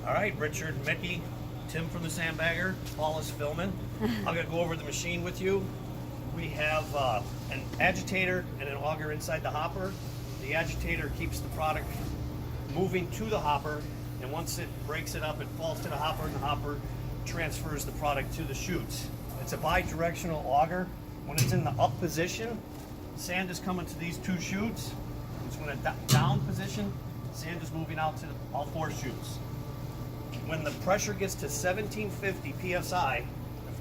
All right, Richard, Mickey, Tim from the Sandbagger, Paul is filming. I'm gonna go over the machine with you. We have an agitator and an auger inside the hopper. The agitator keeps the product moving to the hopper, and once it breaks it up, it falls to the hopper, and the hopper transfers the product to the chutes. It's a bi-directional auger. When it's in the up position, sand is coming to these two chutes. It's when it's down position, sand is moving out to all four chutes. When the pressure gets to 1750 psi,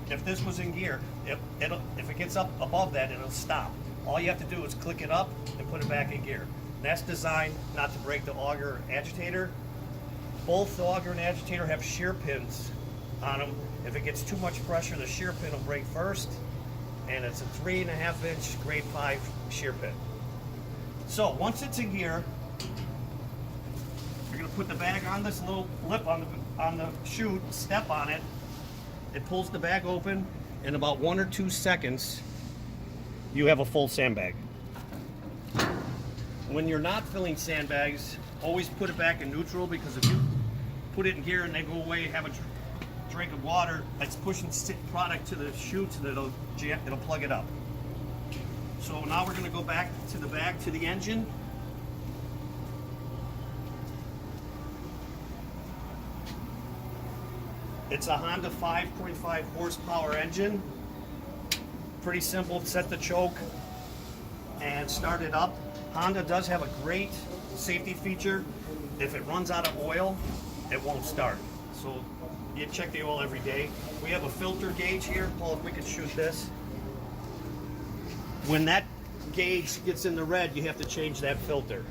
if this was in gear, if it gets up above that, it'll stop. All you have to do is click it up and put it back in gear. And that's designed not to break the auger or agitator. Both the auger and agitator have shear pins on them. If it gets too much pressure, the shear pin will break first, and it's a 3.5 inch grade 5 shear pin. So once it's in gear, you're going to put the bag on this little lip on the chute, step on it. It pulls the bag open. In about 1 or 2 seconds, you have a full sandbag. When you're not filling sandbags, always put it back in neutral, because if you put it in gear and they go away, have a drink of water, it's pushing product to the chutes, and it'll plug it up. So now we're going to go back to the bag, to the engine. It's a Honda 5.5 horsepower engine. Pretty simple. Set the choke and start it up. Honda does have a great safety feature. If it runs out of oil, it won't start. So you check the oil every day. We have a filter gauge here. Paul, if we could shoot this. When that gauge gets in the red, you have to change that filter.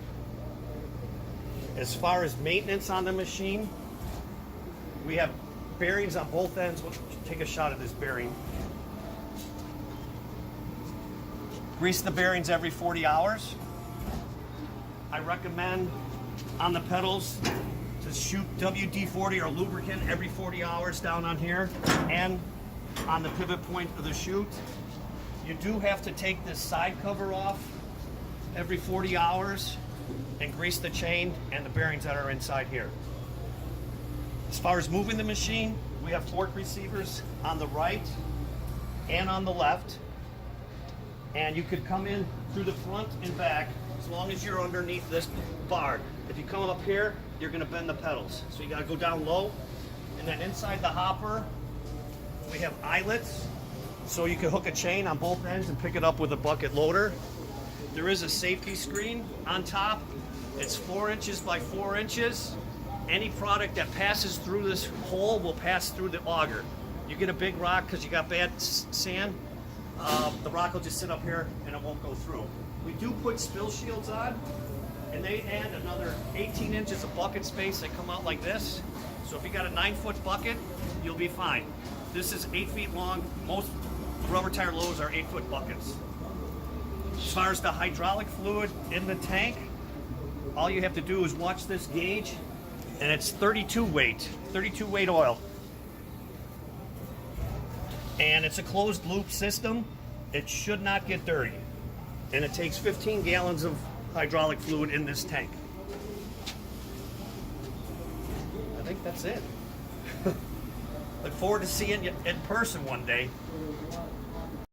As far as maintenance on the machine, we have bearings on both ends. We'll take a shot of this bearing. Grease the bearings every 40 hours. I recommend on the pedals to shoot WD-40 or lubricant every 40 hours down on here, and on the pivot point of the chute. You do have to take this side cover off every 40 hours and grease the chain and the bearings that are inside here. As far as moving the machine, we have torque receivers on the right and on the left. And you could come in through the front and back as long as you're underneath this bar. If you come up here, you're going to bend the pedals. So you got to go down low. And then inside the hopper, we have eyelets. So you can hook a chain on both ends and pick it up with a bucket loader. There is a safety screen on top. It's 4 inches by 4 inches. Any product that passes through this hole will pass through the auger. You get a big rock because you got bad sand, the rock will just sit up here and it won't go through. We do put spill shields on, and they add another 18 inches of bucket space. They come out like this. So if you got a 9-foot bucket, you'll be fine. This is 8 feet long. Most rubber tire loads are 8-foot buckets. As far as the hydraulic fluid in the tank, all you have to do is watch this gauge, and it's 32 weight oil. And it's a closed loop system. It should not get dirty. And it takes 15 gallons of hydraulic fluid in this tank. I think that's it. Look forward to seeing you in person one day.